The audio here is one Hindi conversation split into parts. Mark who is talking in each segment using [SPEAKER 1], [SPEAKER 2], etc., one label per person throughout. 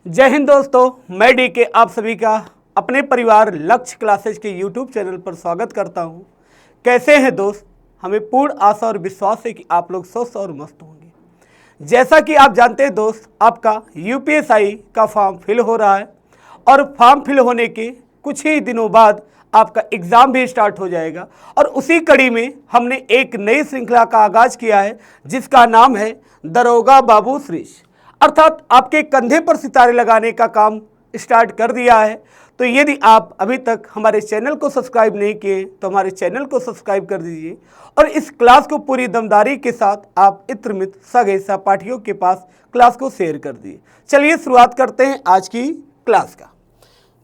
[SPEAKER 1] जय हिंद दोस्तों, मैं डीके आप सभी का अपने परिवार लक्ष्य क्लासेज के यूट्यूब चैनल पर स्वागत करता हूं। कैसे हैं दोस्त? हमें पूर्ण आशा और विश्वास है कि आप लोग स्वस्थ और मस्त होंगे। जैसा कि आप जानते हैं दोस्त, आपका यूपीएससी का फॉर्म फिल हो रहा है और फॉर्म फिल होने के कुछ ही दिनों बाद आपका एग्ज़ाम भी स्टार्ट हो जाएगा। और उसी कड़ी में हमने एक नई श्रृंखला का आगाज़ किया है जिसका नाम है दरोगा बाबू श्रीश, अर्थात आपके कंधे पर सितारे लगाने का काम स्टार्ट कर दिया है। तो यदि आप अभी तक हमारे चैनल को सब्सक्राइब नहीं किए तो हमारे चैनल को सब्सक्राइब कर दीजिए और इस क्लास को पूरी दमदारी के साथ आप इत्र मित्र सगे सहपाठियों के पास क्लास को शेयर कर दीजिए। चलिए शुरुआत करते हैं आज की क्लास का।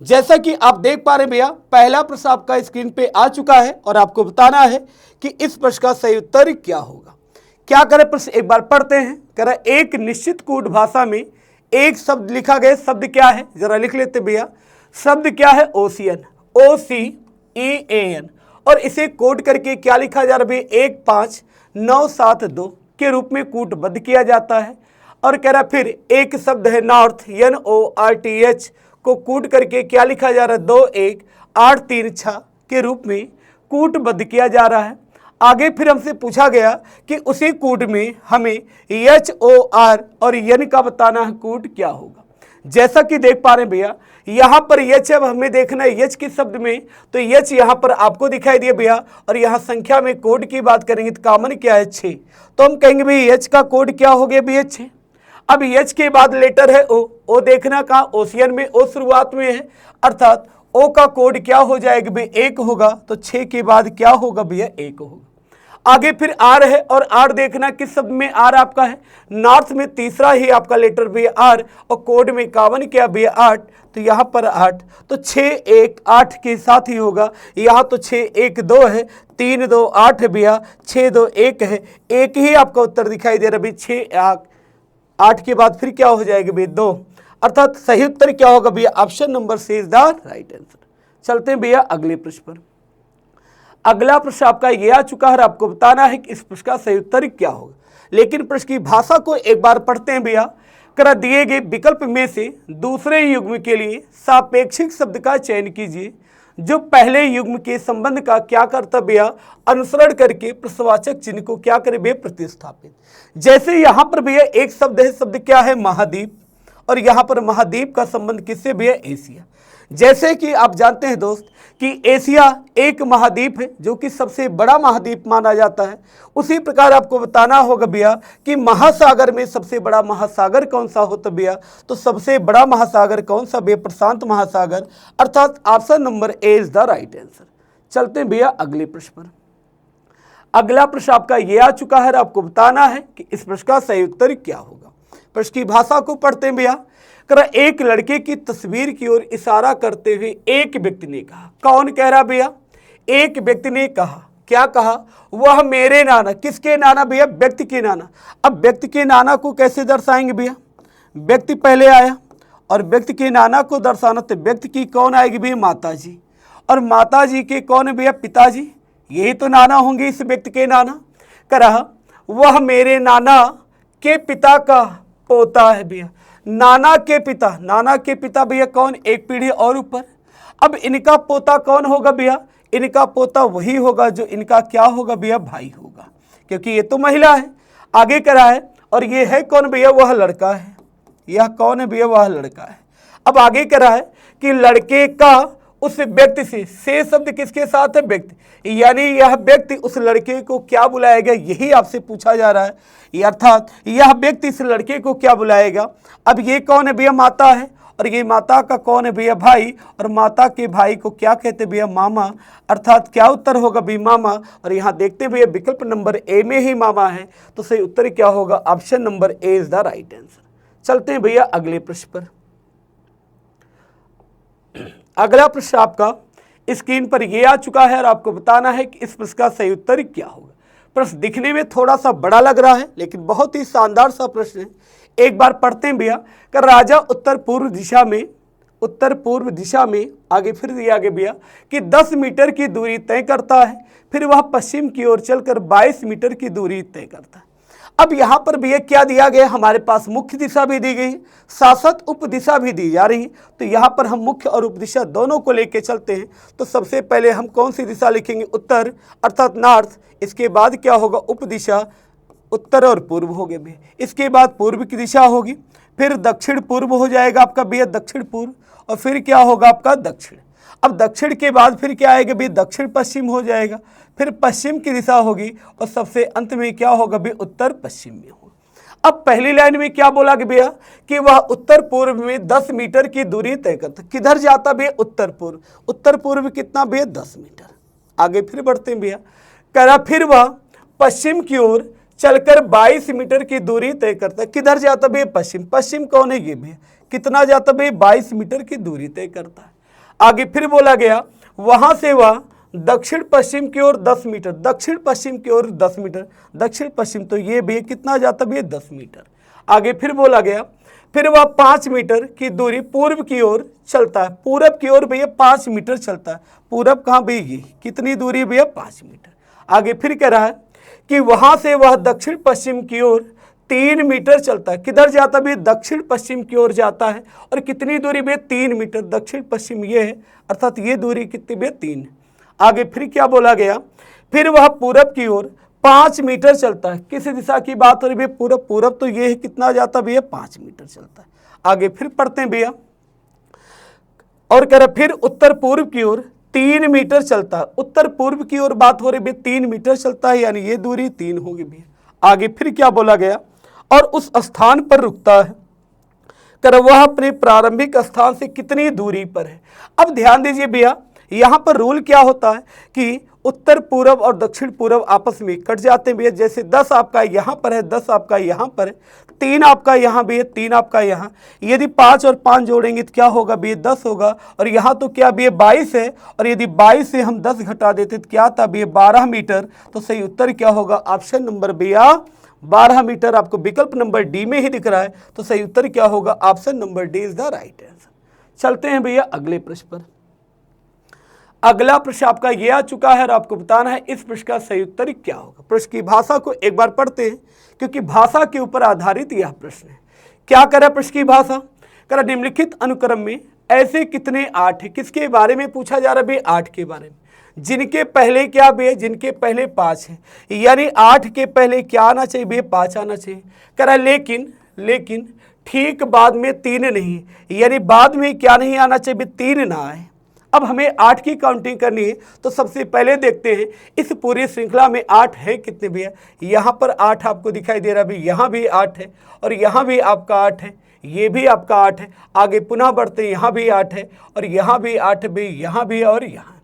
[SPEAKER 1] जैसा कि आप देख पा रहे हैं भैया, पहला प्रश्न आपका स्क्रीन पे आ चुका है और आपको बताना है कि इस प्रश्न का सही उत्तर क्या होगा। क्या करें, प्रश्न एक बार पढ़ते हैं। कह रहा एक निश्चित कूट भाषा में एक शब्द लिखा गया। शब्द क्या है जरा लिख लेते भैया। शब्द क्या है? Ocean, OCEAN। और इसे कोड करके क्या लिखा जा रहा है? 15972 के रूप में कूटबद्ध किया जाता है। और कह रहा फिर एक शब्द है नॉर्थ, NORTH को कूट करके क्या लिखा जा रहा है? 21836 के रूप में कूटबद्ध किया जा रहा है। आगे फिर हमसे पूछा गया कि उसी कूट में हमें HOR और यन का बताना है कूट क्या होगा। जैसा कि देख पा रहे हैं भैया, यहाँ पर यच अब हमें देखना है यच के शब्द में, तो यच यहाँ पर आपको दिखाई दिया भैया। और यहाँ संख्या में कोड की बात करेंगे तो कॉमन क्या है? 6। तो हम कहेंगे भैया यच का कोड क्या हो गया भैया? 6। अब यच के बाद लेटर है ओ देखना कहाँ? ओशियन में ओ शुरुआत में है, अर्थात ओ का कोड क्या हो जाएगा भैया? 1 होगा। तो 6 के बाद क्या होगा भैया? 1 होगा। आगे फिर आर है और आर देखना किस शब्द में आर आपका है? नॉर्थ में तीसरा ही आपका लेटर भैया आर और कोड में 51 क्या भैया? 8। तो यहाँ पर 8, तो 6 1 8 के साथ ही होगा। यहाँ तो 6 1 2 है, 3 2 8 है भैया, 6 2 1 है, एक ही आपका उत्तर दिखाई दे रहा है भैया। 6 8 के बाद फिर क्या हो जाएगा भैया? 2। अर्थात सही उत्तर क्या होगा भैया? Option number C is the right answer. चलते हैं भैया अगले प्रश्न पर। अगला प्रश्न आपका ये आ चुका है और आपको बताना है कि इस प्रश्न का सही उत्तर क्या होगा। लेकिन प्रश्न की भाषा को एक बार पढ़ते हैं भैया। करा दिए गए विकल्प में से दूसरे युग्म के लिए सापेक्षिक शब्द का चयन कीजिए जो पहले युग्म के संबंध का क्या करता भैया? अनुसरण करके प्रश्नवाचक चिन्ह को क्या करे भैया? प्रतिस्थापित। जैसे यहाँ पर भैया एक शब्द है, शब्द क्या है? महाद्वीप। और यहाँ पर महाद्वीप का संबंध किससे भैया? एशिया। जैसे कि आप जानते हैं दोस्त कि एशिया एक महाद्वीप है जो कि सबसे बड़ा महाद्वीप माना जाता है। उसी प्रकार आपको बताना होगा भैया कि महासागर में सबसे बड़ा महासागर कौन सा होता भैया? तो सबसे बड़ा महासागर कौन सा भैया? प्रशांत महासागर, अर्थात option number A is the right answer. चलते हैं भैया अगले प्रश्न पर। अगला प्रश्न आपका ये आ चुका है और आपको बताना है कि इस प्रश्न का सही उत्तर क्या होगा। प्रश्न की भाषा को पढ़ते हैं भैया। एक लड़के की तस्वीर की ओर इशारा करते हुए एक व्यक्ति ने कहा। कौन कह रहा भैया? एक व्यक्ति ने कहा। क्या कहा? वह मेरे नाना। किसके नाना भैया? व्यक्ति के नाना। अब व्यक्ति के नाना को कैसे दर्शाएंगे भैया? व्यक्ति पहले आया और व्यक्ति के नाना को दर्शाना तो व्यक्ति की कौन आएगी भैया? माता जी। और माता जी के कौन है भैया? पिताजी। यही तो नाना होंगे इस व्यक्ति के नाना। कह रहा वह मेरे नाना के पिता का पोता है भैया। नाना के पिता भैया कौन? एक पीढ़ी और ऊपर। अब इनका पोता कौन होगा भैया? इनका पोता वही होगा जो इनका क्या होगा भैया? भाई होगा, क्योंकि ये तो महिला है। आगे करा है और ये है कौन भैया? वह लड़का है। यह कौन है भैया? वह लड़का है। अब आगे करा है कि लड़के का उस व्यक्ति से शब्द किसके साथ है? व्यक्ति, यानी यह व्यक्ति उस लड़के को क्या बुलाएगा? यही आपसे पूछा जा रहा है। अर्थात यह व्यक्ति इस लड़के को क्या बुलाएगा? अब ये कौन है भैया? माता है। और ये माता का कौन है भैया? भाई। और माता के भाई को क्या कहते भैया? मामा। अर्थात क्या उत्तर होगा भैया? मामा। और यहाँ देखते हैं भैया विकल्प नंबर ए में ही मामा है, तो सही उत्तर क्या होगा? Option number A is the right answer. चलते हैं भैया अगले प्रश्न पर। अगला प्रश्न आपका स्क्रीन पर यह आ चुका है और आपको बताना है कि इस प्रश्न का सही उत्तर क्या होगा। प्रश्न दिखने में थोड़ा सा बड़ा लग रहा है लेकिन बहुत ही शानदार सा प्रश्न है। एक बार पढ़ते हैं भैया। कि राजा उत्तर पूर्व दिशा में आगे फिर दिया गया भैया कि 10 मीटर की दूरी तय करता है, फिर वह पश्चिम की ओर चलकर 22 मीटर की दूरी तय करता है। अब यहाँ पर भी ये क्या दिया गया, हमारे पास मुख्य दिशा भी दी गई, साथ साथ उप दिशा भी दी जा रही। तो यहाँ पर हम मुख्य और उप दिशा दोनों को लेके चलते हैं। तो सबसे पहले हम कौन सी दिशा लिखेंगे, उत्तर अर्थात नॉर्थ। इसके बाद क्या होगा, उप दिशा उत्तर और पूर्व हो गए भैया। इसके बाद पूर्व की दिशा होगी, फिर दक्षिण पूर्व हो जाएगा आपका भैया, दक्षिण पूर्व, और फिर क्या होगा आपका दक्षिण। अब दक्षिण के बाद फिर क्या आएगा भैया, दक्षिण पश्चिम हो जाएगा, फिर पश्चिम की दिशा होगी, और सबसे अंत में क्या होगा भैया, उत्तर पश्चिम में होगा। अब पहली लाइन में क्या बोला कि भैया कि वह उत्तर पूर्व में 10 मीटर की दूरी तय करता। किधर जाता भैया, उत्तर पूर्व। उत्तर पूर्व कितना भैया, 10 मीटर। आगे फिर बढ़ते हैं भैया, करा फिर वह पश्चिम की ओर चलकर 22 मीटर की दूरी तय करता है। किधर जाता भैया, पश्चिम। पश्चिम कौन है, ये भैया कितना जाता भैया, 22 मीटर की दूरी तय करता है। आगे फिर बोला गया वहां से वह दक्षिण पश्चिम की ओर 10 मीटर, दक्षिण पश्चिम की ओर 10 मीटर, दक्षिण पश्चिम, तो ये भैया कितना जाता भैया, 10 मीटर। आगे फिर बोला गया फिर वह 5 मीटर की दूरी पूर्व की ओर चलता है। पूरब की ओर भैया 5 मीटर चलता है। पूरब कहाँ भैया, ये कितनी दूरी भैया, 5 मीटर। आगे फिर कह रहा है कि वहां से वह दक्षिण पश्चिम की ओर 3 मीटर चलता है। किधर जाता भैया, दक्षिण पश्चिम की ओर जाता है, और कितनी दूरी भैया, 3 मीटर। दक्षिण पश्चिम ये है, अर्थात ये दूरी कितनी भैया, 3। आगे फिर क्या बोला गया, फिर वह पूरब की ओर 5 मीटर चलता है। किस दिशा की बात हो रही भैया, पूरब। पूरब तो ये है, कितना जाता भैया, 5 मीटर चलता है। आगे फिर पढ़ते हैं भैया, और कह रहे फिर उत्तर पूर्व की ओर 3 मीटर चलता है। उत्तर पूर्व की ओर बात हो रही भैया, 3 मीटर चलता है, यानी ये दूरी 3 होगी भैया। आगे फिर क्या बोला गया, और उस स्थान पर रुकता है, कर वह अपने प्रारंभिक स्थान से कितनी दूरी पर है। अब ध्यान दीजिए भैया, यहाँ पर रूल क्या होता है कि उत्तर पूर्व और दक्षिण पूर्व आपस में कट जाते हैं भैया। जैसे 10 आपका यहाँ पर है, 10 आपका यहाँ पर है, 3 आपका यहाँ भी है, 3 आपका यहाँ। यदि 5 और 5 जोड़ेंगे तो क्या होगा भैया, 10 होगा। और यहाँ तो क्या भैया 22 है, और यदि 22 से हम 10 घटा देते तो क्या था भैया, 12 मीटर। तो सही उत्तर क्या होगा, ऑप्शन नंबर भैया 12 मीटर। आपको विकल्प नंबर डी में ही दिख रहा है, तो सही उत्तर क्या होगा, option number D is the right answer. चलते हैं भैया अगले प्रश्न पर। अगला प्रश्न आपका ये आ चुका है, और आपको बताना है इस प्रश्न का सही उत्तर क्या होगा। प्रश्न की भाषा को एक बार पढ़ते हैं, क्योंकि भाषा के ऊपर आधारित यह प्रश्न है। क्या करा प्रश्न की भाषा, करा निम्नलिखित अनुक्रम में ऐसे कितने 8 है। किसके बारे में पूछा जा रहा है भैया, 8 के बारे में, जिनके पहले क्या भैया, जिनके पहले 5 है। यानी 8 के पहले क्या आना चाहिए भैया, 5 आना चाहिए। करा लेकिन ठीक बाद में 3 नहीं, यानी बाद में क्या नहीं आना चाहिए, 3 ना आए। अब हमें 8 की काउंटिंग करनी है, तो सबसे पहले देखते हैं इस पूरी श्रृंखला में 8 है कितने भैया। यहाँ पर 8 आपको दिखाई दे रहा है, यहाँ भी 8 है, और यहाँ भी आपका 8 है, ये भी आपका 8 है। आगे पुनः बढ़ते हैं, यहाँ भी 8 है, और यहाँ भी 8 भी, यहाँ भी और यहाँ।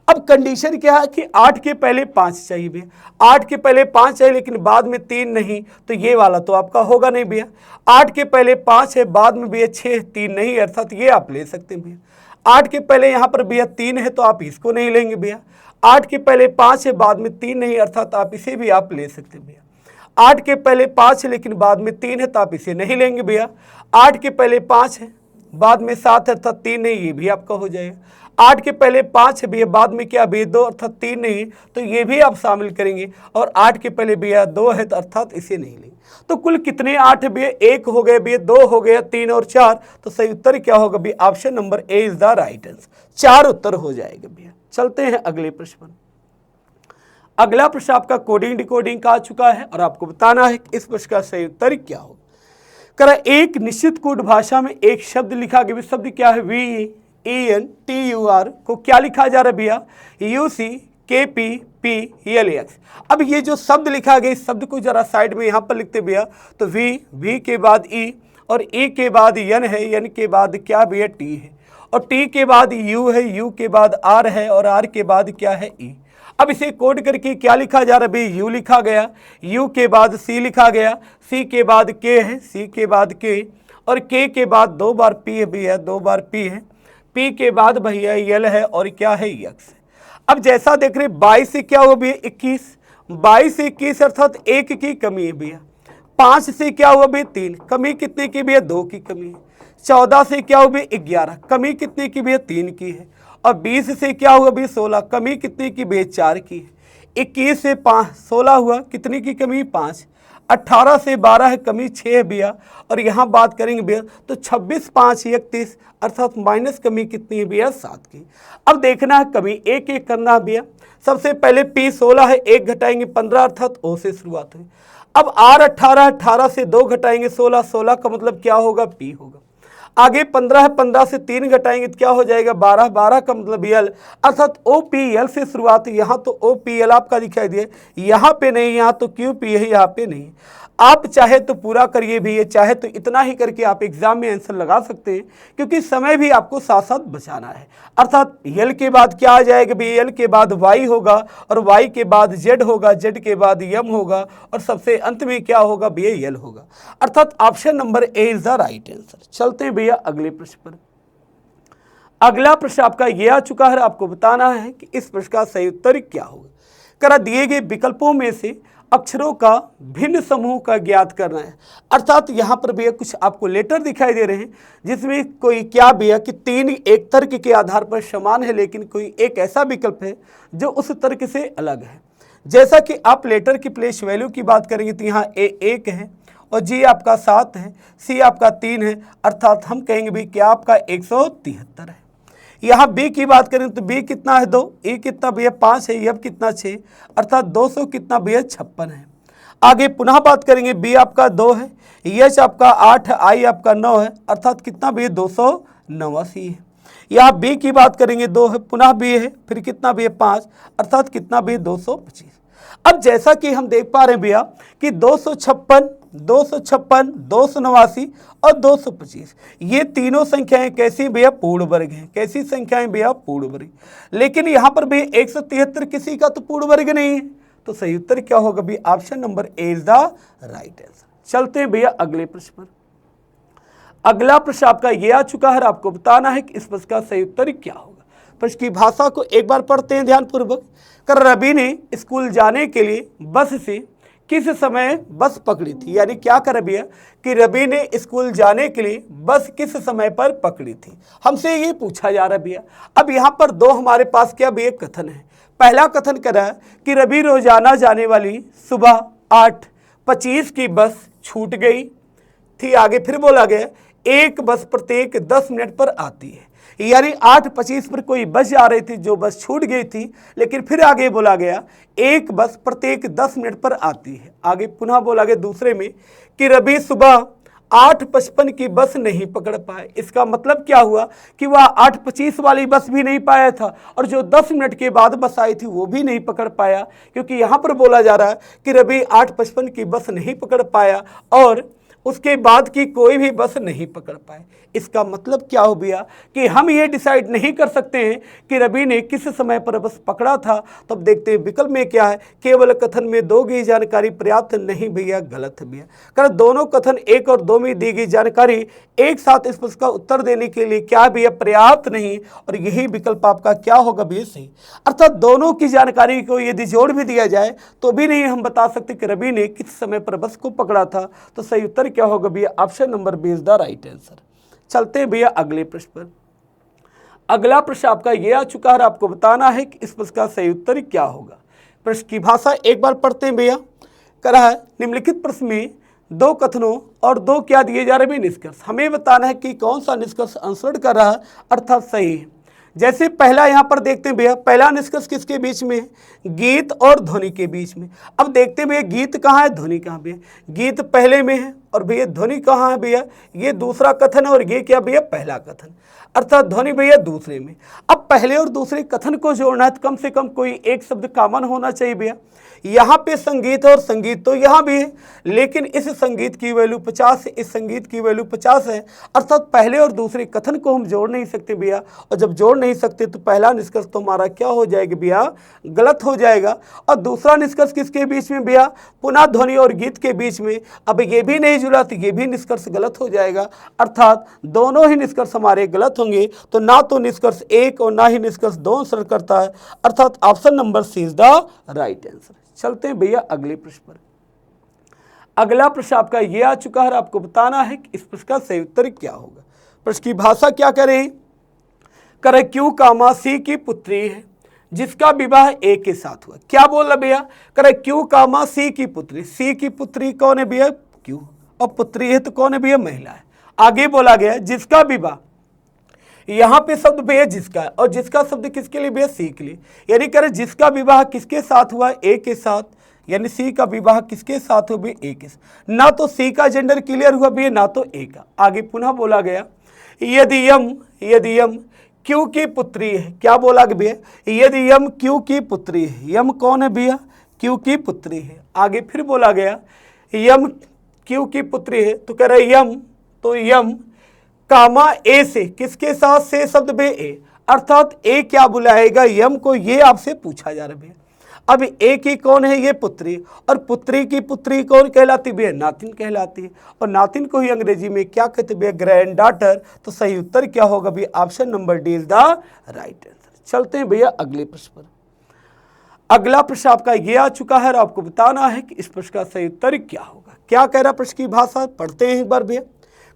[SPEAKER 1] अब कंडीशन क्या है कि 8 के पहले 5 चाहिए भैया, 8 के पहले 5 चाहिए, लेकिन बाद में 3 नहीं, तो ये वाला तो आपका होगा नहीं भैया। 8 के पहले 5 है, बाद में भैया 6, 3 नहीं, अर्थात ये आप ले सकते हैं भैया। 8 के पहले यहाँ पर भैया 3 है, तो आप इसको नहीं लेंगे भैया। 8 के पहले 5 है, बाद में 3 नहीं, अर्थात आप इसे भी आप ले सकते हैं भैया। 8 के पहले 5 है, लेकिन बाद में 3 है, तो आप इसे नहीं लेंगे भैया। 8 के पहले 5 है, बाद में 7 है, अर्थात 3 नहीं, ये भी आपका हो जाएगा। 8 के पहले 5 है भैया, बाद में क्या भैया 2, अर्थात 3 नहीं, तो ये भी आप शामिल करेंगे। और 8 के पहले भैया 2 है, तो अर्थात इसे नहीं लेंगे। तो कुल कितने 8 भैया, 1 हो गए भैया, 2 हो गया, 3 और 4, तो सही उत्तर क्या होगा भैया, option number A is the right answer. 4 उत्तर हो जाएगा भैया। चलते हैं अगले प्रश्न पर। अगला प्रश्न आपका कोडिंग डिकोडिंग का आ चुका है, और आपको बताना है कि इस प्रश्न का सही उत्तर क्या होगा। करा एक निश्चित कोड भाषा में एक शब्द लिखा गया, शब्द क्या है, VENTUR को क्या लिखा जा रहा है भैया, UCKPPLX। अब ये जो शब्द लिखा गया, इस शब्द को जरा साइड में यहाँ पर लिखते भैया, तो V के बाद E, और E के बाद N है, N के बाद क्या भैया T है, और T के बाद U है, U के बाद R है, और R के बाद क्या है E। अब इसे कोड करके क्या लिखा जा रहा है भैया, U लिखा गया, U के बाद C लिखा गया, C के बाद K है, C के बाद K, और K के बाद 2 बार P है भैया, 2 बार P है, P के बाद भैया L है, और क्या है X है। अब जैसा देख रहे 22 से क्या हुआ भैया 21, 22 से 21 अर्थात 1 की कमी है भैया। 5 से क्या हुआ भैया 3, कमी कितने की भैया 2 की कमी है। 14 से क्या हुआ भैया 11, कमी कितने की भैया 3 की है। और 20 से क्या हुआ भैया 16, कमी कितने की भैया 4 की है। 21 से 5 16 हुआ, कितने की कमी 5। 18 से 12 है कमी 6 है भैया, और यहाँ बात करेंगे भैया तो 26 5 31 अर्थात माइनस कमी कितनी है भैया 7 की। अब देखना है कमी एक एक करना है भैया। सबसे पहले P 16 है, 1 घटाएंगे 15 अर्थात O से शुरुआत हुई। अब R 18 है, 18 से 2 घटाएंगे 16, 16 का मतलब क्या होगा P होगा। आगे 15 है, 15 से 3 घटाएंगे तो क्या हो जाएगा 12, 12 का मतलब L अर्थात OPL से शुरुआत है। यहाँ तो OPL आपका दिखाई दिए, यहाँ पे नहीं, यहाँ तो QP है, यहाँ पे नहीं। आप चाहे तो पूरा करिए भी, ये चाहे तो इतना ही करके आप एग्जाम में आंसर लगा सकते हैं, क्योंकि समय भी आपको साथ साथ बचाना है। अर्थात L के बाद क्या आ जाएगा भी, L के बाद Y होगा, और Y के बाद Z होगा, Z के बाद M होगा, और सबसे अंत में क्या होगा भैया L होगा। अर्थात option number A is the right answer. चलते हैं भैया अगले प्रश्न पर। अगला प्रश्न आपका ये आ चुका है, आपको बताना है कि इस प्रश्न का सही उत्तर क्या होगा। करा दिए गए विकल्पों में से अक्षरों का भिन्न समूह का ज्ञात करना है। अर्थात यहाँ पर भैया कुछ आपको लेटर दिखाई दे रहे हैं, जिसमें कोई क्या भैया कि 3 एक तर्क के आधार पर समान है, लेकिन कोई एक ऐसा विकल्प है जो उस तर्क से अलग है। जैसा कि आप लेटर की प्लेस वैल्यू की बात करेंगे तो यहाँ A 1 है, और G आपका 7 है, C आपका 3 है, अर्थात हम कहेंगे भी क्या आपका 173 है। यहाँ B की बात करें तो B कितना है 2, E कितना भैया 5 है, F कितना 6, अर्थात 200 कितना भैया 56 है। आगे पुनः बात करेंगे B आपका 2 है, H आपका 8 है, I आपका 9 है, अर्थात कितना भैया 289 है। यहाँ B की बात करेंगे 2 है, पुनः B है, फिर कितना भैया 5, अर्थात कितना भैया 225। अब जैसा कि हम देख पा रहे हैं भैया कि 256, 256, 289 और 225 ये तीनों संख्याएं कैसी भैया पूर्ण वर्ग हैं। कैसी संख्याएं भैया पूर्ण वर्ग। लेकिन यहाँ पर भैया 173 किसी का तो पूर्ण वर्ग नहीं है, तो सही उत्तर क्या होगा भैया option number A is the right answer. चलते हैं भैया अगले प्रश्न पर। अगला प्रश्न आपका ये आ चुका है, आपको बताना है कि इस प्रश्न का सही उत्तर क्या होगा। प्रश्न की भाषा को एक बार पढ़ते हैं ध्यानपूर्वक। कर रवि ने स्कूल जाने के लिए बस से किस समय बस पकड़ी थी। यानी क्या कर भैया कि रवि ने स्कूल जाने के लिए बस किस समय पर पकड़ी थी, हमसे ये पूछा जा रहा है भैया। अब यहाँ पर दो हमारे पास क्या भैया कथन है। पहला कथन कर रहा है कि रवि रोजाना जाने वाली सुबह 8:25 की बस छूट गई थी। आगे फिर बोला गया एक बस प्रत्येक 10 मिनट पर आती है, यानी 8:25 पर कोई बस जा रही थी जो बस छूट गई थी। लेकिन फिर आगे बोला गया एक बस प्रत्येक 10 मिनट पर आती है। आगे पुनः बोला गया दूसरे में कि रवि सुबह 8:55 की बस नहीं पकड़ पाए। इसका मतलब क्या हुआ कि वह 8:25 वाली बस भी नहीं पाया था, और जो 10 मिनट के बाद बस आई थी वो भी नहीं पकड़ पाया, क्योंकि यहाँ पर बोला जा रहा है कि रवि 8:55 की बस नहीं पकड़ पाया और उसके बाद की कोई भी बस नहीं पकड़ पाए। इसका मतलब क्या हो भैया कि हम ये डिसाइड नहीं कर सकते हैं कि रवि ने किस समय पर बस पकड़ा था। तो अब देखते हैं विकल्प में क्या है। केवल कथन में दो गई जानकारी पर्याप्त नहीं भैया, गलत है भैया। कारण दोनों कथन 1 और 2 में दी गई जानकारी एक साथ इस प्रश्न का उत्तर देने के लिए क्या भैया पर्याप्त नहीं, और यही विकल्प आपका क्या होगा भैया सही। अर्थात दोनों की जानकारी को यदि जोड़ भी दिया जाए तो भी नहीं हम बता सकते कि रवि ने किस समय पर बस को पकड़ा था। तो सही उत्तर क्या होगा भैया option number B is the right answer. चलते हैं भैया अगले प्रश्न पर। अगला प्रश्न आपका यह आ चुका है, आपको बताना है कि इस प्रश्न का सही उत्तर क्या होगा। प्रश्न की भाषा एक बार पढ़ते हैं भैया। कह रहा है निम्नलिखित प्रश्न में 2 कथनों और 2 क्या दिए जा रहे हैं निष्कर्ष। हमें बताना है कि कौन सा निष्कर्ष अनुसरण कर रहा है अर्थात सही है। जैसे पहला यहाँ पर देखते हैं भैया, पहला निष्कर्ष किसके बीच में है, गीत और ध्वनि के बीच में। अब देखते हैं भैया गीत कहाँ है, ध्वनि कहाँ भैया। गीत पहले में है और भैया ध्वनि कहाँ है भैया, ये दूसरा कथन है और ये क्या भैया पहला कथन, अर्थात ध्वनि भैया दूसरे में। अब पहले और दूसरे कथन को जोड़ना है तो कम से कम कोई एक शब्द कॉमन होना चाहिए भैया। यहाँ पे संगीत और संगीत तो यहाँ भी है, लेकिन इस संगीत की वैल्यू 50 है, इस संगीत की वैल्यू 50 है, अर्थात पहले और दूसरे कथन को हम जोड़ नहीं सकते भैया। और जब जोड़ नहीं सकते तो पहला निष्कर्ष तो हमारा क्या हो जाएगा भैया, गलत हो जाएगा। और दूसरा निष्कर्ष किसके बीच में भैया, पुनः ध्वनि और गीत के बीच में। अब ये भी नहीं जुड़ा तो ये भी निष्कर्ष गलत हो जाएगा, अर्थात दोनों ही निष्कर्ष हमारे गलत होंगे। तो ना तो निष्कर्ष 1 और ना ही निष्कर्ष 2 अनुसरण करता है, अर्थात option number C is the right answer. चलते हैं भैया अगले प्रश्न पर। अगला प्रश्न आपका यह आ चुका है, आपको बताना है कि इस प्रश्न का सही उत्तर क्या होगा। प्रश्न की भाषा क्या करें, करे क्यू कामा सी की पुत्री है, जिसका विवाह ए के साथ हुआ। क्या बोल रहा भैया, कह रहा क्यू कामा सी की पुत्री, सी की पुत्री कौन है भैया, क्यू, और पुत्री है तो कौन है भैया, महिला है। आगे बोला गया जिसका विवाह, यहां पे शब्द भैया जिसका है, और जिसका शब्द किसके लिए भैया, सी के लिए, यानी कह रहे जिसका विवाह किसके साथ हुआ, ए के साथ, यानी सी का विवाह किसके साथ हुआ भैया, ए के साथ। ना तो सी का जेंडर क्लियर हुआ भैया, ना तो ए का। आगे पुनः बोला गया यदि यम क्यू की पुत्री है, क्या बोला कि भैया, यदि यम क्यू की पुत्री है, यम कौन है भैया, क्यू की पुत्री है। आगे फिर बोला गया यम क्यू की पुत्री है, तो कह रहे यम, तो यम कामा ए से, किसके साथ, से शब्द बे ए, अर्थात ए क्या बुलाएगा यम को, ये आपसे पूछा जा रहा है भैया। अब ए की कौन है, ये पुत्री, और पुत्री की पुत्री कौन कहलाती भैया, नातिन कहलाती है, और नातिन को ही अंग्रेजी में क्या कहते भैया, ग्रैंड डॉटर। तो सही उत्तर क्या होगा भैया, option number D is the right answer. चलते हैं भैया अगले प्रश्न पर। अगला प्रश्न आपका ये आ चुका है और आपको बताना है कि इस प्रश्न का सही उत्तर क्या होगा। क्या कह रहा प्रश्न की भाषा, पढ़ते हैं एक बार भैया।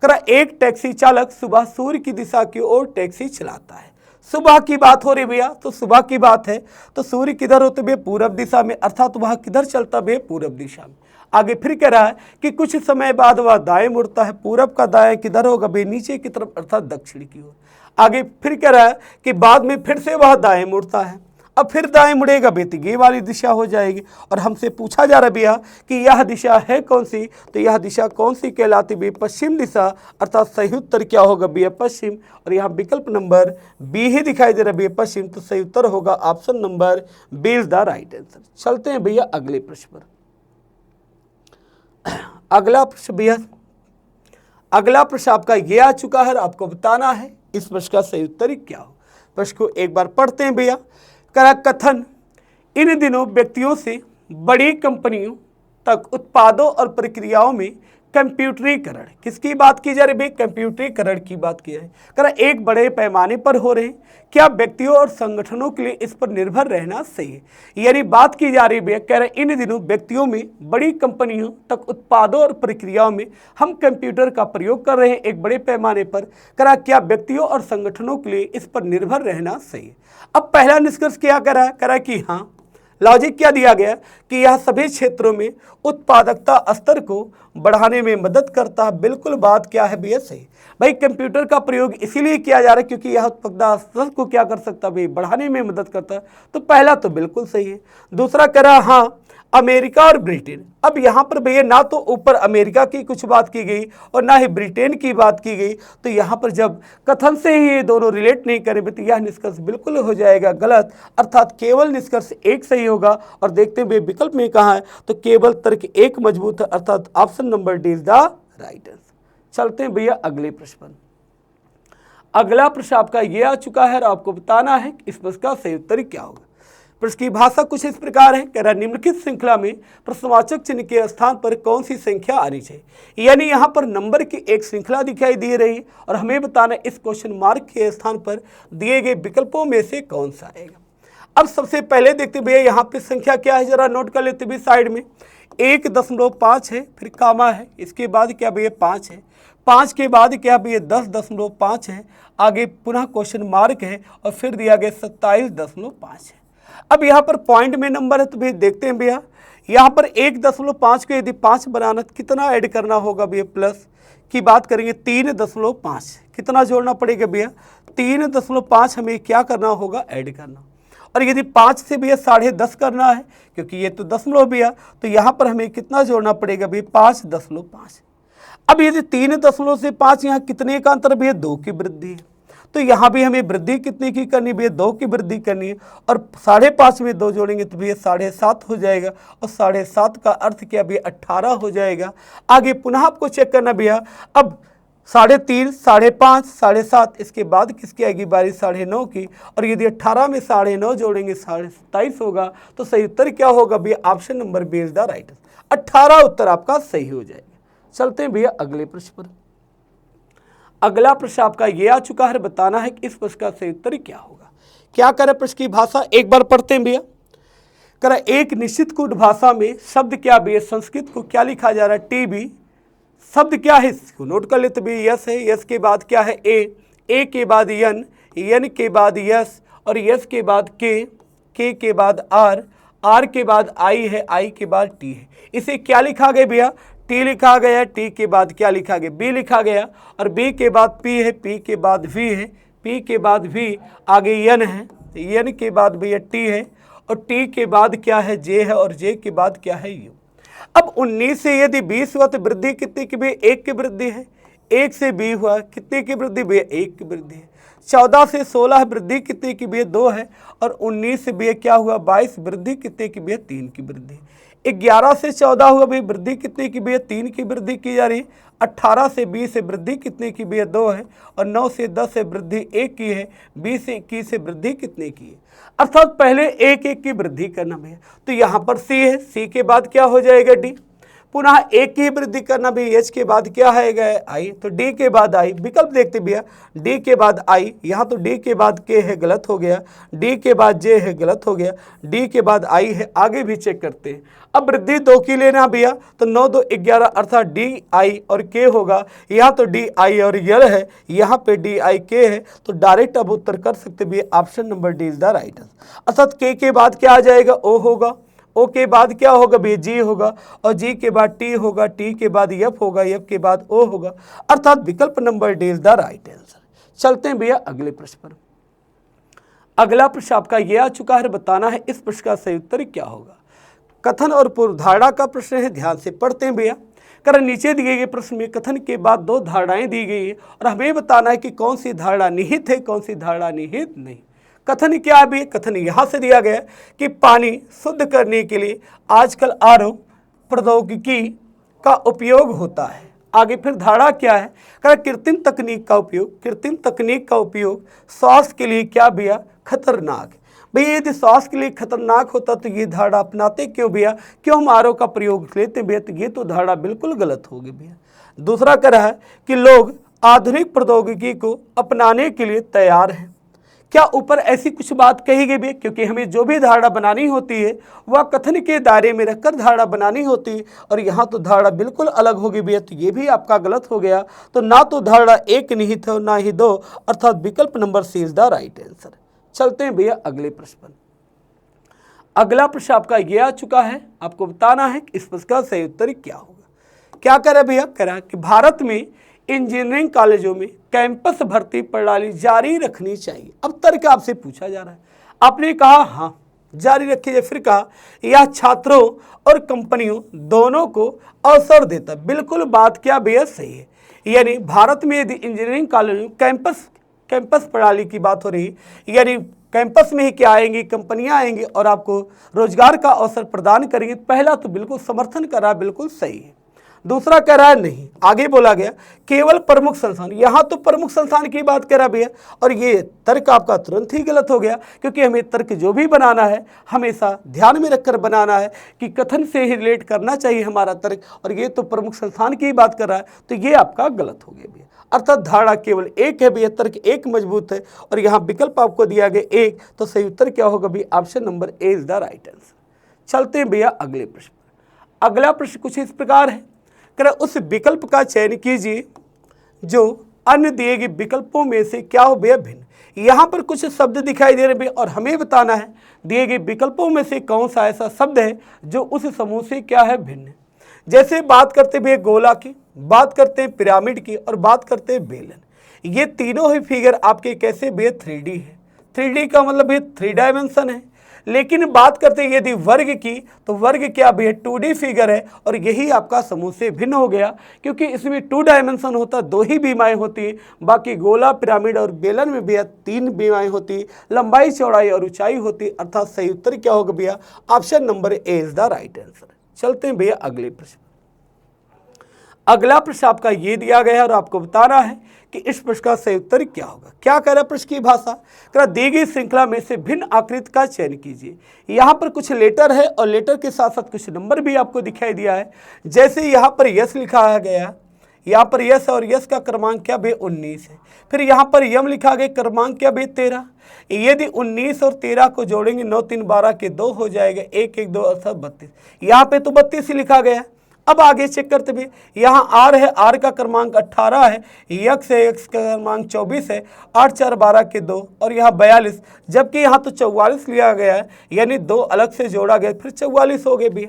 [SPEAKER 1] कह रहा एक टैक्सी चालक सुबह सूर्य की दिशा की ओर टैक्सी चलाता है। सुबह की बात हो रही भैया, तो सुबह की बात है, तो सूर्य किधर होते भैया, पूरब दिशा में, अर्थात वह किधर चलता भैया, पूरब दिशा में। आगे फिर कह रहा है कि कुछ समय बाद वह दाएं मुड़ता है, पूरब का दाएं किधर होगा भैया, नीचे की तरफ, अर्थात दक्षिण की ओर। आगे फिर कह रहा है कि बाद में फिर से वह दाएं मुड़ता है, अब फिर दाएं मुड़ेगा बेटी, ये वाली दिशा हो जाएगी। और हमसे पूछा जा रहा भैया कि यह दिशा है कौन सी, तो यह दिशा कौन सी कहलाती भैया, पश्चिम दिशा, अर्थात सही उत्तर क्या होगा भैया, पश्चिम। और यहाँ विकल्प नंबर बी ही दिखाई दे रहा है भैया, पश्चिम, तो सही उत्तर होगा option number B is the right answer. चलते हैं भैया अगले प्रश्न पर। अगला प्रश्न भैया, अगला प्रश्न आपका ये आ चुका है, आपको बताना है इस प्रश्न का सही उत्तर क्या हो। प्रश्न को एक बार पढ़ते हैं भैया। कथन इन दिनों व्यक्तियों से बड़ी कंपनियों तक उत्पादों और प्रक्रियाओं में कंप्यूटरीकरण, किसकी बात की जा रही है, कंप्यूटरीकरण की बात की जा रही है। कह एक बड़े पैमाने पर हो रहे हैं, क्या व्यक्तियों और संगठनों के लिए इस पर निर्भर रहना सही है, यानी बात की जा रही है। कह रहे इन दिनों व्यक्तियों में बड़ी कंपनियों तक उत्पादों और प्रक्रियाओं में हम कंप्यूटर का प्रयोग कर रहे हैं एक बड़े पैमाने पर। कह क्या व्यक्तियों और संगठनों के लिए इस पर निर्भर रहना सही है। अब पहला निष्कर्ष क्या कह रहा है कि हाँ, लॉजिक क्या दिया गया कि यह सभी क्षेत्रों में उत्पादकता स्तर को बढ़ाने में मदद करता है। बिल्कुल बात क्या है भैया, सही। भाई कंप्यूटर का प्रयोग इसीलिए किया जा रहा है क्योंकि यह उत्पादकता स्तर को क्या कर सकता है भाई, बढ़ाने में मदद करता है। तो पहला तो बिल्कुल सही है। दूसरा कह रहा हाँ, अमेरिका और ब्रिटेन। अब यहाँ पर भैया ना तो ऊपर अमेरिका की कुछ बात की गई और ना ही ब्रिटेन की बात की गई, तो यहाँ पर जब कथन से ही ये दोनों रिलेट नहीं करें तो यह निष्कर्ष बिल्कुल हो जाएगा गलत, अर्थात केवल निष्कर्ष एक सही होगा। और देखते हैं विकल्प में कहाँ है, तो केवल तर्क एक मजबूत है, अर्थात option number D is the right answer. चलते हैं भैया अगले प्रश्न पर। अगला प्रश्न आपका ये आ चुका है और आपको बताना है इस प्रश्न का सही उत्तर क्या होगा। प्रश्न की भाषा कुछ इस प्रकार है, कह रहा निम्नलिखित श्रृंखला में प्रश्नवाचक चिन्ह के स्थान पर कौन सी संख्या आनी चाहिए, यानी यहाँ पर नंबर की एक श्रृंखला दिखाई दे रही है और हमें बताना इस क्वेश्चन मार्क के स्थान पर दिए गए विकल्पों में से कौन सा आएगा। अब सबसे पहले देखते भैया यहाँ पे संख्या क्या है, जरा नोट कर लेते भैया साइड में 1.5 है, फिर कामा है, इसके बाद क्या भैया 5 है, 5 के बाद क्या भैया 10.5 है, आगे पुनः क्वेश्चन मार्क है और फिर दिया गया 27.5 है। अब यहाँ पर पॉइंट में नंबर है तो भैया देखते हैं भैया यहाँ पर 1.5 को यदि 5 बनाना तो कितना ऐड करना होगा भैया, प्लस की बात करेंगे 3.5, कितना जोड़ना पड़ेगा भैया 3.5 हमें क्या करना होगा, ऐड करना। और यदि 5 से भैया 10.5 करना है क्योंकि ये तो दशमलव भैया, तो यहाँ पर हमें कितना जोड़ना पड़ेगा भैया 5.5। अब यदि 3 से 5 यहाँ कितने का अंतर भैया 2 की वृद्धि है, तो यहाँ भी हमें वृद्धि कितने की करनी भैया 2 की वृद्धि करनी है। और 5.5 में 2 जोड़ेंगे तो भैया 7.5 हो जाएगा और 7.5 का अर्थ क्या भैया 18 हो जाएगा। आगे पुनः आपको चेक करना भैया, अब 3.5, 5.5, 7.5, इसके बाद किसकी आएगी बारी 9.5 की, और यदि 18 में 9.5 जोड़ेंगे 27.5 होगा। तो सही उत्तर क्या होगा भैया, option number B is the right, 18 उत्तर आपका सही हो जाएगा। चलते हैं भैया अगले प्रश्न पर। अगला प्रश्न आपका ये आ चुका है, बताना है कि इस प्रश्न का सही उत्तर क्या होगा। क्या करे प्रश्न की भाषा एक बार पढ़ते हैं भैया। कह रहा एक निश्चित कूट भाषा में शब्द क्या भैया, संस्कृत को क्या लिखा जा रहा है, टीबी। शब्द क्या है इसको नोट कर लेते भैया, यस है, यस के बाद क्या है ए के बाद यन के बाद यस, और यस के बाद के के बाद आर, आर के बाद आई है, आई के बाद टी है। इसे क्या लिखा गया भैया, टी लिखा गया, टी के बाद क्या लिखा गया, बी लिखा गया, और बी के बाद पी है, पी के बाद वी है, पी के बाद वी, आगे एन है, एन के बाद भैया टी है, और टी के बाद क्या है, जे है, और जे के बाद क्या है, यू। अब 19 से यदि 20 हुआ तो वृद्धि कितनी की भैया, 1 की वृद्धि है। 1 से 20 हुआ कितने की वृद्धि भैया, 1 की वृद्धि है। 14 से 16 वृद्धि कितने की भैया, 2 है, और 19 से भैया क्या हुआ, 22 वृद्धि कितने की भैया, 3 की वृद्धि। 11 से 14 हुआ भैया, वृद्धि कितने की भैया, 3 की वृद्धि की जा रही। 18 से 20 से वृद्धि कितने की भैया, 2 है, और 9 से 10 से वृद्धि 1 की है। 20 से 21 से वृद्धि कितने की है, अर्थात पहले 1 की वृद्धि करना भैया। तो यहाँ पर सी है, सी के बाद क्या हो जाएगा, डी, पुनः 1 की वृद्धि करना भी, एच के बाद क्या है, आई, तो डी के बाद आई। विकल्प देखते भैया, डी के बाद आई, यहाँ तो डी के बाद के है, गलत हो गया, डी के बाद जे है, गलत हो गया, डी के बाद आई है, आगे भी चेक करते हैं। अब वृद्धि 2 की लेना भैया, तो 9 2 11, अर्थात डी आई और के होगा। यहाँ तो डी आई और यल है, यहाँ पे डी आई के है, तो डायरेक्ट अब उत्तर कर सकते भैया, option number D is the right answer. अर्थात के बाद क्या आ जाएगा, ओ होगा, ओ के बाद क्या होगा भैया, जी होगा, और जी के बाद टी होगा, टी के बाद एफ होगा, एफ के बाद ओ होगा, अर्थात विकल्प number D is the right answer. चलते हैं भैया अगले प्रश्न पर। अगला प्रश्न आपका यह आ चुका है, बताना है इस प्रश्न का सही उत्तर क्या होगा। कथन और पूर्वधारणा का प्रश्न है, ध्यान से पढ़ते हैं भैया। कारण नीचे दिए गए प्रश्न में कथन के बाद 2 धारणाएं दी गई है, और हमें बताना है कि कौन सी धारणा निहित है, कौन सी धारणा निहित नहीं। कथन क्या है, कथन यहाँ से दिया गया कि पानी शुद्ध करने के लिए आजकल आरओ प्रौद्योगिकी का उपयोग होता है। आगे फिर धारणा क्या है, कृत्रिम तकनीक का उपयोग, कृत्रिम तकनीक का उपयोग स्वास्थ्य के लिए क्या भैया, खतरनाक है। भैया यदि स्वास्थ्य के लिए खतरनाक होता तो ये धारणा अपनाते क्यों भैया, क्यों हम आरओ का प्रयोग लेते भैया, तो ये तो धारणा बिल्कुल गलत होगी भैया। दूसरा कह रहा है कि लोग आधुनिक प्रौद्योगिकी को अपनाने के लिए तैयार हैं। क्या ऊपर ऐसी कुछ बात कही गई भी, क्योंकि हमें जो भी धारणा बनानी होती है वह कथन के दायरे में रखकर धारणा बनानी होती है, और यहाँ तो धारणा बिल्कुल अलग होगी भैया, तो ये भी आपका गलत हो गया। तो ना तो धारणा 1 निहित है, ना ही 2, अर्थात विकल्प नंबर C is the right answer. चलते हैं भैया अगले प्रश्न पर। अगला प्रश्न आपका यह आ चुका है, आपको बताना है कि इस प्रश्न का सही उत्तर क्या होगा। क्या कह रहा है भैया, कह रहा है कि भारत में इंजीनियरिंग कॉलेजों में कैंपस भर्ती प्रणाली जारी रखनी चाहिए। अब तर्क आपसे पूछा जा रहा है, आपने कहा हाँ जारी रखी जाए, फिर कहा यह छात्रों और कंपनियों दोनों को अवसर देता। बिल्कुल बात क्या भैया सही है, यानी भारत में यदि इंजीनियरिंग कॉलेज में कैंपस प्रणाली की बात हो रही, यानी कैंपस में ही क्या आएंगी, कंपनियां आएंगी और आपको रोजगार का अवसर प्रदान करेंगे। पहला तो बिल्कुल समर्थन कर रहा है, बिल्कुल सही है। दूसरा कह रहा है नहीं, आगे बोला गया केवल प्रमुख संस्थान, यहाँ तो प्रमुख संस्थान की बात कर रहा भैया, और ये तर्क आपका तुरंत ही गलत हो गया, क्योंकि हमें तर्क जो भी बनाना है हमेशा ध्यान में रखकर बनाना है कि कथन से ही रिलेट करना चाहिए हमारा तर्क, और ये तो प्रमुख संस्थान की बात कर रहा है, तो ये आपका गलत हो गया भैया। अर्थात धारणा केवल 1 है भैया, तर्क 1 मजबूत है, और यहाँ विकल्प आपको दिया गया 1, तो सही उत्तर क्या होगा भैया, option number A is the right answer. चलते हैं भैया अगले प्रश्न पर। अगला प्रश्न कुछ इस प्रकार है, उस विकल्प का चयन कीजिए जो अन्य दिए गए विकल्पों में से क्या हो भैया भिन्न। यहाँ पर कुछ शब्द दिखाई दे रहे हैं और हमें बताना है दिए गए विकल्पों में से कौन सा ऐसा शब्द है जो उस समूह से क्या है भिन्न। जैसे बात करते भैया गोला की, बात करते हैं पिरामिड की, और बात करते हैं बेलन। ये तीनों ही फिगर आपके कैसे भैया 3D है। 3D का मतलब भैया 3 डायमेंशन है। लेकिन बात करते हैं यदि वर्ग की, तो वर्ग क्या भैया 2D फिगर है, और यही आपका समूह से भिन्न हो गया, क्योंकि इसमें 2 डायमेंशन होता, 2 ही बीमाएँ होती, बाकी गोला पिरामिड और बेलन में भैया 3 बीमाएँ होती, लंबाई चौड़ाई और ऊंचाई होती। अर्थात सही उत्तर क्या होगा भैया, option number A is the right answer. चलते हैं भैया अगले प्रश्न। अगला प्रश्न आपका ये दिया गया है और आपको बताना है कि इस प्रश्न का सही उत्तर क्या होगा। क्या कह रहा है प्रश्न की भाषा, कह रहा दी गई श्रृंखला में से भिन्न आकृति का चयन कीजिए। यहाँ पर कुछ लेटर है और लेटर के साथ साथ कुछ नंबर भी आपको दिखाई दिया है। जैसे यहाँ पर यस लिखा गया, यहाँ पर यस और यस का क्रमांक क्या भैया 19 है। फिर यहाँ पर यम लिखा गया, क्रमांक क्या भैया 13। यदि 19 और 13 को जोड़ेंगे 9 3 12 के 2 हो जाएगा, 1 1 2 अर्थात 32। यहाँ पे तो 32 ही लिखा गया। अब आगे चेक करते भी, यहाँ आर है, आर का क्रमांक 18 है, यक्स है, यक्स का क्रमांक 24 है, 8 4 12 के 2 और यहाँ 42, जबकि यहाँ तो 44 लिया गया है, यानी 2 अलग से जोड़ा गया, फिर 44 हो गए भी।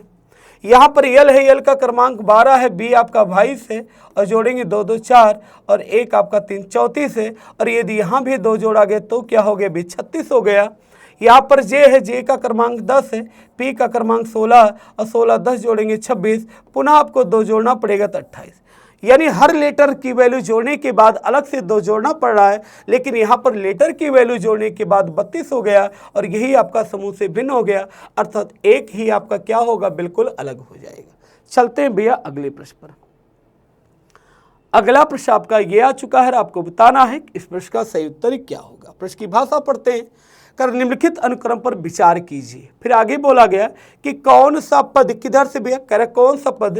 [SPEAKER 1] यहाँ पर यल है, यल का क्रमांक 12 है, बी आपका 22 है और जोड़ेंगे 2 2 4 और 1 आपका 3 34 है, और यदि यहाँ भी 2 जोड़ा गया तो क्या हो गया भी 36 हो गया। यहाँ पर जे है, जे का क्रमांक 10 है, पी का क्रमांक 16 और 16 10 जोड़ेंगे 26, पुनः आपको 2 जोड़ना पड़ेगा तो 28, यानी हर लेटर की वैल्यू जोड़ने के बाद अलग से 2 जोड़ना पड़ रहा है, लेकिन यहाँ पर लेटर की वैल्यू जोड़ने के बाद 32 हो गया और यही आपका समूह से भिन्न हो गया, अर्थात एक ही आपका क्या होगा, बिल्कुल अलग हो जाएगा। चलते हैं भैया अगले प्रश्न पर। अगला प्रश्न आपका ये आ चुका है, आपको बताना है कि इस प्रश्न का सही उत्तर क्या होगा। प्रश्न की भाषा पढ़ते हैं, कर निम्नलिखित अनुक्रम पर विचार कीजिए। फिर आगे बोला गया कि कौन सा पद किधर से भैया, कह रहे कौन सा पद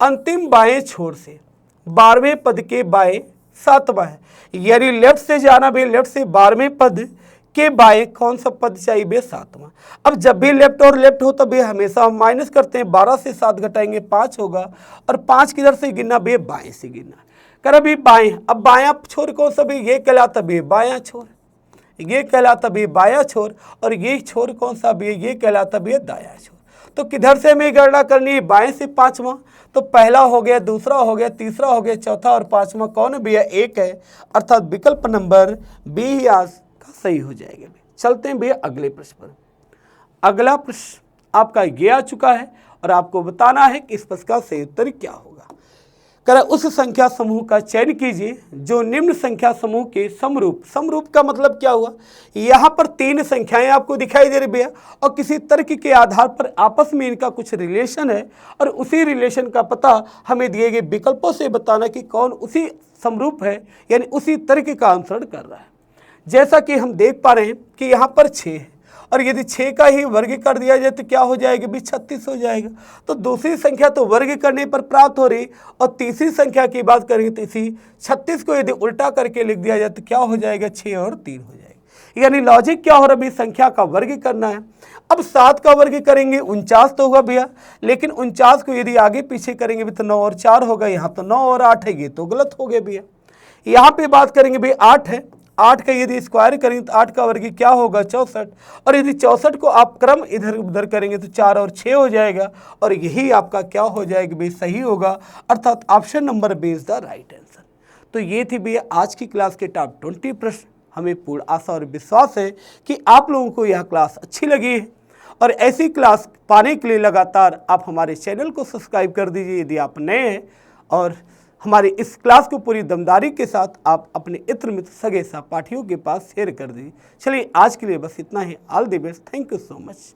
[SPEAKER 1] अंतिम बाएं छोर से 12वें पद के बाएं 7वां है, यानी लेफ्ट से जाना भी, लेफ्ट से 12वें पद के बाएं कौन सा पद चाहिए भैया 7वां। अब जब भी लेफ्ट और लेफ्ट हो तब हमेशा हम माइनस करते हैं, 12 से 7 घटाएंगे 5 होगा, और 5 किधर से गिनना भैया, बाएं से गिनना। कर अभी बाएं, अब बायां छोर कौन सा भी, ये कहलाता भी बायां छोर, ये कहलाता भी बायां छोर, और ये छोर कौन सा भी है, ये कहलाता भी दायां छोर। तो किधर से हमें गणना करनी है, बाएं से 5वां, तो पहला हो गया, दूसरा हो गया, तीसरा हो गया, चौथा और 5वां कौन भैया, 1 है, अर्थात विकल्प नंबर बी ही आज का सही हो जाएगा। चलते हैं भैया अगले प्रश्न पर। अगला प्रश्न आपका ये आ चुका है और आपको बताना है कि इस प्रश्न का सही उत्तर क्या होगा। कर उस संख्या समूह का चयन कीजिए जो निम्न संख्या समूह के समरूप, समरूप का मतलब क्या हुआ, यहाँ पर 3 संख्याएं आपको दिखाई दे रही भैया, और किसी तर्क के आधार पर आपस में इनका कुछ रिलेशन है, और उसी रिलेशन का पता हमें दिए गए विकल्पों से बताना कि कौन उसी समरूप है, यानी उसी तर्क का अनुसरण कर रहा है। जैसा कि हम देख पा रहे हैं कि यहाँ पर 6 है, और यदि 6 का ही वर्ग कर दिया जाए तो क्या हो जाएगा भी 36 हो जाएगा। तो दूसरी संख्या तो वर्ग करने पर प्राप्त हो रही, और तीसरी संख्या की बात करेंगे तो इसी 36 को यदि उल्टा करके लिख दिया जाए तो क्या हो जाएगा 6 और 3 हो जाएगा। यानी लॉजिक क्या हो रहा है, संख्या का वर्ग करना है। अब 7 का वर्ग करेंगे 49 तो होगा भैया, लेकिन 49 को यदि आगे पीछे करेंगे भी तो 9 और 4 होगा, यहाँ तो 9 और 8 है, ये तो गलत हो गया भैया। यहाँ पे बात करेंगे भाई 8 है, 8 का यदि स्क्वायर करेंगे तो 8 का वर्ग क्या होगा 64, और यदि 64 को आप क्रम इधर उधर करेंगे तो 4 और 6 हो जाएगा, और यही आपका क्या हो जाएगा भी सही होगा, अर्थात option number B is the right answer. तो ये थी भैया आज की क्लास के टॉप 20 प्रश्न। हमें पूर्ण आशा और विश्वास है कि आप लोगों को यह क्लास अच्छी लगी है, और ऐसी क्लास पाने के लिए लगातार आप हमारे चैनल को सब्सक्राइब कर दीजिए यदि आप नए हैं, और हमारी इस क्लास को पूरी दमदारी के साथ आप अपने इत्र मित्र सगे सहपाठियों के पास शेयर कर दीजिए। चलिए आज के लिए बस इतना ही। All the best, thank you so much.